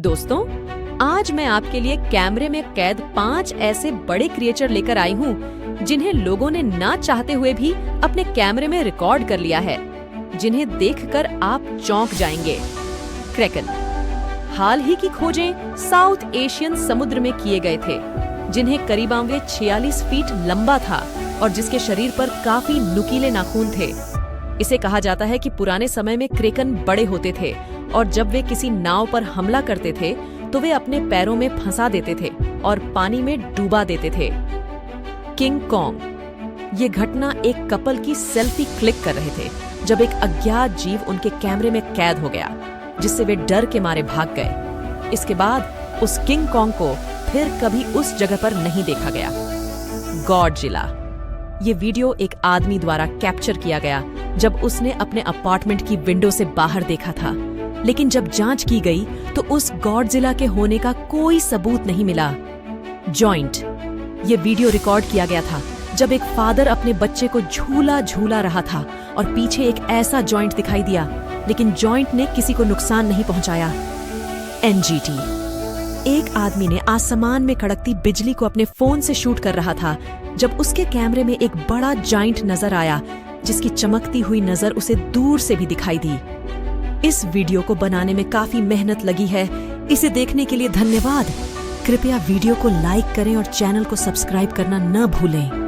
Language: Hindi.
दोस्तों, आज मैं आपके लिए कैमरे में कैद 5 ऐसे बड़े क्रिएचर लेकर आई हूँ जिन्हें लोगों ने ना चाहते हुए भी अपने कैमरे में रिकॉर्ड कर लिया है, जिन्हें देखकर आप चौंक जाएंगे। क्रैकन हाल ही की खोजें साउथ एशियन समुद्र में किए गए थे, जिन्हें करीबांवे 46 फीट लंबा था और जिसके शरीर पर काफी नुकीले नाखून थे। इसे कहा जाता है कि पुराने समय में क्रैकन बड़े होते थे और जब वे किसी नाव पर हमला करते थे तो वे अपने पैरों में फंसा देते थे और पानी में डूबा देते थे। King Kong. ये घटना एक कपल की सेल्फी क्लिक कर रहे थे जब एक अज्ञात जीव उनके कैमरे में कैद हो गया, जिससे वे डर के मारे भाग गए। इसके बाद उस किंग कॉन्ग को फिर कभी उस जगह पर नहीं देखा गया। गॉडजिला। ये वीडियो एक आदमी द्वारा कैप्चर किया गया जब उसने अपने अपार्टमेंट की विंडो से बाहर देखा था, लेकिन जब जांच की गई तो उस गॉडजिला के होने का कोई सबूत नहीं मिला। जॉइंट। ये वीडियो रिकॉर्ड किया गया था जब एक फादर अपने बच्चे को झूला झूला रहा था और पीछे एक ऐसा जॉइंट दिखाई दिया, लेकिन जॉइंट ने किसी को नुकसान नहीं पहुंचाया। एनजीटी। एक आदमी ने आसमान में कड़कती बिजली को अपने फोन से शूट कर रहा था जब उसके कैमरे में एक बड़ा जाइंट नजर आया, जिसकी चमकती हुई नजर उसे दूर से भी दिखाई दी। इस वीडियो को बनाने में काफी मेहनत लगी है। इसे देखने के लिए धन्यवाद। कृपया वीडियो को लाइक करें और चैनल को सब्सक्राइब करना न भूलें।